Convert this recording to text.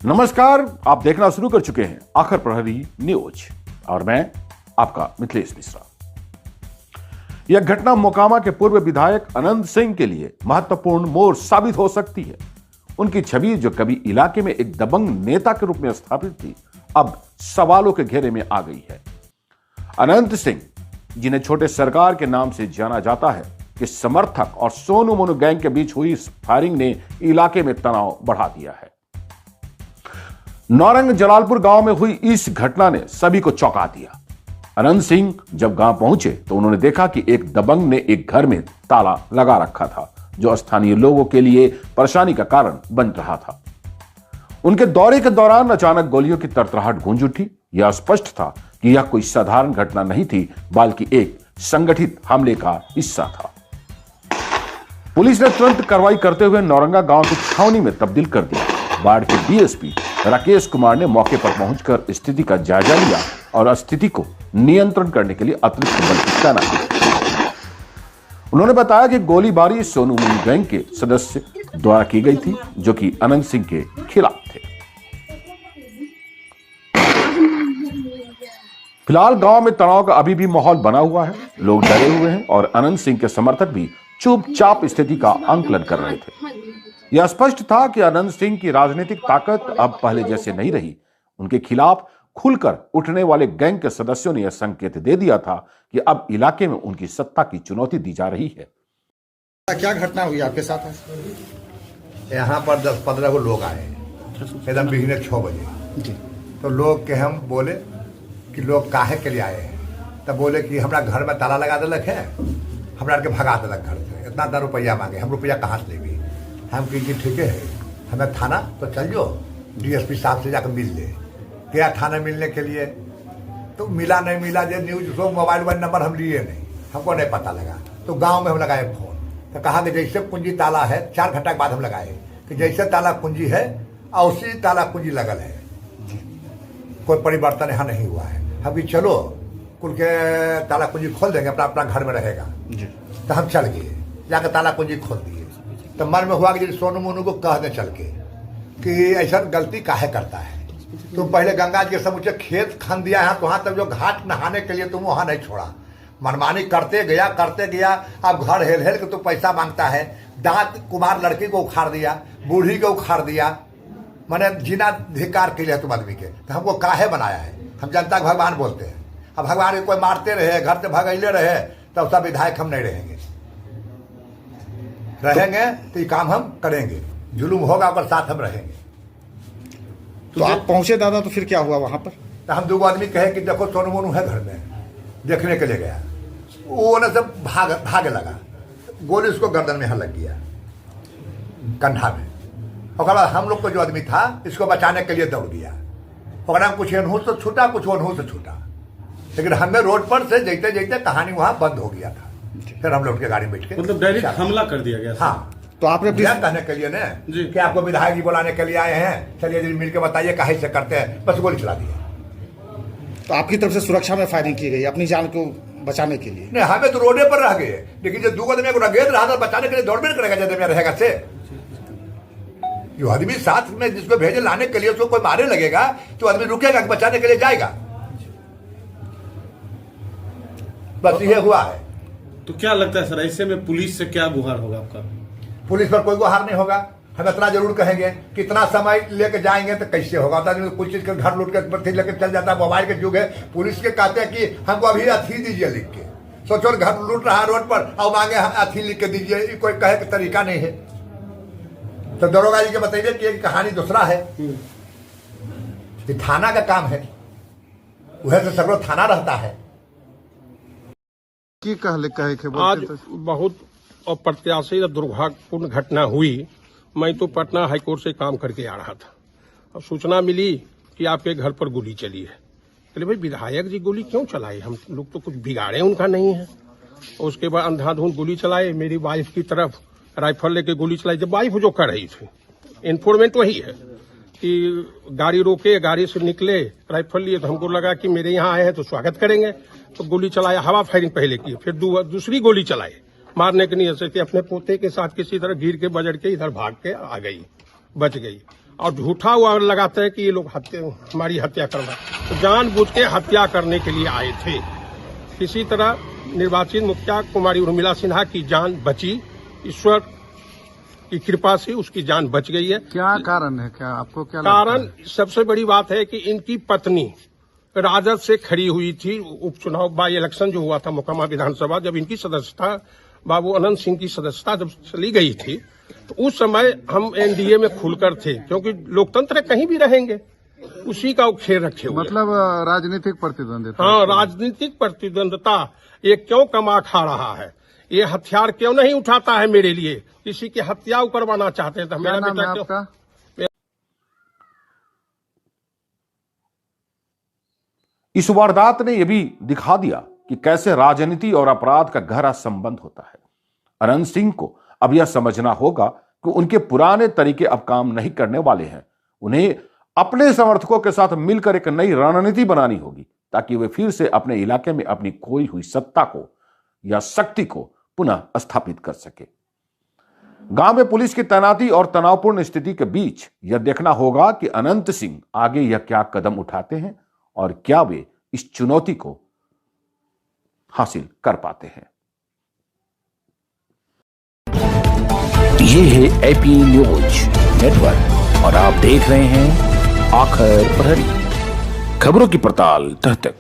नमस्कार, आप देखना शुरू कर चुके हैं आखिर प्रहरी न्यूज और मैं आपका मिथिलेश मिश्रा। यह घटना मोकामा के पूर्व विधायक अनंत सिंह के लिए महत्वपूर्ण मोड़ साबित हो सकती है। उनकी छवि जो कभी इलाके में एक दबंग नेता के रूप में स्थापित थी, अब सवालों के घेरे में आ गई है। अनंत सिंह, जिन्हें छोटे सरकार के नाम से जाना जाता है, कि समर्थक और सोनू मोनू गैंग के बीच हुई इस फायरिंग ने इलाके में तनाव बढ़ा दिया है। नौरंग जलालपुर गांव में हुई इस घटना ने सभी को चौंका दिया। अनंत सिंह जब गांव पहुंचे तो उन्होंने देखा कि एक दबंग ने एक घर में ताला लगा रखा था, जो स्थानीय लोगों के लिए परेशानी का कारण बन रहा था। उनके दौरे के दौरान अचानक गोलियों की तरतराहट गूंज उठी। यह स्पष्ट था कि यह कोई साधारण घटना नहीं थी, बल्कि एक संगठित हमले का हिस्सा था। पुलिस ने तुरंत कार्रवाई करते हुए नौरंगा गांव की छावनी में तब्दील कर दिया। बाढ़ के डीएसपी राकेश कुमार ने मौके पर पहुंचकर स्थिति का जायजा लिया और स्थिति को नियंत्रण करने के लिए अतिरिक्त बल की तैनाती की। उन्होंने बताया कि गोलीबारी सोनू मोनू गैंग के सदस्य द्वारा की गई थी, जो कि अनंत सिंह के खिलाफ थे। फिलहाल गांव में तनाव का अभी भी माहौल बना हुआ है। लोग डरे हुए हैं और अनंत सिंह के समर्थक भी चुपचाप स्थिति का आंकलन कर रहे थे। यह स्पष्ट था कि अनंत सिंह की राजनीतिक ताकत अब पहले जैसे नहीं रही। उनके खिलाफ खुलकर उठने वाले गैंग के सदस्यों ने यह संकेत दे दिया था कि अब इलाके में उनकी सत्ता की चुनौती दी जा रही है। क्या घटना हुई आपके साथ है? यहाँ पर 10-15 लोग आए एकदम बिगने 6 बजे। तो लोग के हम बोले कि लोग काहे के लिए आए हैं, तब बोले कि हमारा घर में ताला लगा दिलक है, हमरा के भगा दिलक घर से, इतना रुपया मांगे। हम रुपया कहाँ से लेंगे? हम कहेंगे ठीक है, हमें थाना तो चल जाओ, डीएसपी साहब से जाकर मिल ले। गया थाना मिलने के लिए तो मिला नहीं मिला, जो न्यूज को मोबाइल नंबर हम लिए नहीं, हमको नहीं पता लगा। तो गांव में हम लगाए फोन, तो कहा कि जैसे कुंजी ताला है, 4 घंटा के बाद हम लगाए कि जैसे ताला कुंजी है और उसी ताला कुंजी लगल है, कोई परिवर्तन यहाँ नहीं हुआ है। हम कि चलो कुल के ताला कुंजी खोल देंगे, अपना अपना घर में रहेगा। तो हम चल गए, जाकर ताला कुंजी खोल दिए। तो मन में हुआ कि सोनू मोनू को कह दे चल के कि ऐसा गलती काहे करता है, तुम पहले गंगा जी के समूचे खेत खन दिया है, तो वहां तक जो घाट नहाने के लिए तुम वहां नहीं छोड़ा। मनमानी करते गया। अब घर हेल हेल के तो पैसा मांगता है। दांत कुमार लड़की को उखाड़ दिया, बूढ़ी को उखाड़ दिया, मैंने जीना धिकार के लिए तुम आदमी के। तो हमको काहे बनाया है? हम जनता को भगवान बोलते हैं। अब भगवान को कोई मारते रहे, घर से भगैले रहे, तब सब विधायक हम नहीं रहेंगे तो ये काम हम करेंगे। जुलूम होगा और साथ हम रहेंगे। तो आप पहुंचे दादा, तो फिर क्या हुआ वहां पर? तो हम 2 आदमी कहे कि देखो सोनू मोनू है घर में, देखने के लिए गया। वो न सब भागे लगा, गोली उसको गर्दन में यहाँ लग गया, कंधा में। और हम लोग को जो आदमी था इसको बचाने के लिए दौड़ गया। और कुछ अनहूस से छूटा, कुछ अनहूस से छूटा, लेकिन हमें रोड पर से जैसे जैसे कहानी वहां बंद हो गया था। फिर हम लोग के गाड़ी में बैठ के मतलब डायरेक्ट हमला कर दिया गया। हाँ, तो आपने कहने के लिए ना कि आपको विधायक जी बुलाने के लिए आए हैं, चलिए जी मिल के बताइए काहे से करते हैं, बस गोली चला दिया। तो आपकी तरफ से सुरक्षा में फायरिंग की गई अपनी जान को बचाने के लिए? नहीं, हमें तो रोडे पर रह गए, लेकिन जो 2 आदमी को रगेद रहा था बचाने के लिए दौड़ भी करेगा जब रहेगा से। जो आदमी साथ में जिसको भेजे लाने के लिए उसको कोई मारे लगेगा तो आदमी रुकेगा, बचाने के लिए जाएगा। बस ये हुआ है। तो क्या लगता है सर, ऐसे में पुलिस से क्या गुहार होगा आपका? पुलिस पर कोई गुहार नहीं होगा। हम इतना जरूर कहेंगे, कितना समय लेके जाएंगे तो कैसे होगा? कुछ चीज का घर लूट के लेकर चल जाता है, मोबाइल के युग है। पुलिस के कहते हैं कि हमको अभी अथी दीजिए लिख के। सोचो घर लूट रहा है रोड पर और मांगे अथी लिख के दीजिए, कोई कहे का तरीका नहीं है। तो दरोगा जी के बताइए कि एक कहानी दूसरा है कि थाना का काम है, वह से सगरो थाना रहता है। आज बहुत अप्रत्याशित दुर्भाग्यपूर्ण घटना हुई। मैं तो पटना हाईकोर्ट से काम करके आ रहा था, अब सूचना मिली कि आपके घर पर गोली चली है। चलिए भाई, विधायक जी गोली क्यों चलाए? हम लोग तो कुछ बिगाड़े उनका नहीं है। उसके बाद अंधाधुंध गोली चलाए, मेरी वाइफ की तरफ राइफल लेके गोली चलाई। जब वाइफ जो कर रही थी, इन्फॉर्मेंट वही है कि गाड़ी रोके, गाड़ी से निकले, राइफल लिए, तो हमको लगा कि मेरे यहाँ आए हैं तो स्वागत करेंगे, तो गोली चलाया। हवा फायरिंग पहले की, फिर दूसरी गोली चलाई मारने के नहीं से। अपने पोते के साथ किसी तरह गिर के बजड़ के इधर भाग के आ गई, बच गई। और झूठा हुआ लगाते हैं कि ये लोग हमारी हत्या करना, तो जानबूझ के हत्या करने के लिए आए थे। किसी तरह निर्वाचित मुखिया कुमारी उर्मिला सिन्हा की जान बची, ईश्वर की कृपा से उसकी जान बच गई है। क्या कारण है, क्या आपको क्या कारण सबसे बड़ी बात है कि इनकी पत्नी राजद से खड़ी हुई थी। उपचुनाव बाई इलेक्शन जो हुआ था मोकामा विधानसभा, जब इनकी सदस्यता बाबू अनंत सिंह की सदस्यता जब चली गई थी, तो उस समय हम एनडीए में खुलकर थे, क्योंकि लोकतंत्र कहीं भी रहेंगे, उसी का खेल रखे हुए। मतलब राजनीतिक प्रतिद्वंदिता। हाँ, राजनीतिक प्रतिद्वंदता ये क्यों कमा खा रहा है, ये हथियार क्यों नहीं उठाता है मेरे लिए, किसी की हत्या करवाना चाहते हैं। तो क्या नाम है आपका? इस वारदात ने यह भी दिखा दिया कि कैसे राजनीति और अपराध का गहरा संबंध होता है। अनंत सिंह को अब यह समझना होगा कि उनके पुराने तरीके अब काम नहीं करने वाले हैं। उन्हें अपने समर्थकों के साथ मिलकर एक नई रणनीति बनानी होगी, ताकि वे फिर से अपने इलाके में अपनी खोई हुई सत्ता को या शक्ति को पुनः स्थापित कर सके। गांव में पुलिस की तैनाती और तनावपूर्ण स्थिति के बीच यह देखना होगा कि अनंत सिंह आगे यह क्या कदम उठाते हैं और क्या वे इस चुनौती को हासिल कर पाते हैं। ये है एपी न्यूज नेटवर्क और आप देख रहे हैं आखिर प्रहरी, खबरों की पड़ताल तह तक।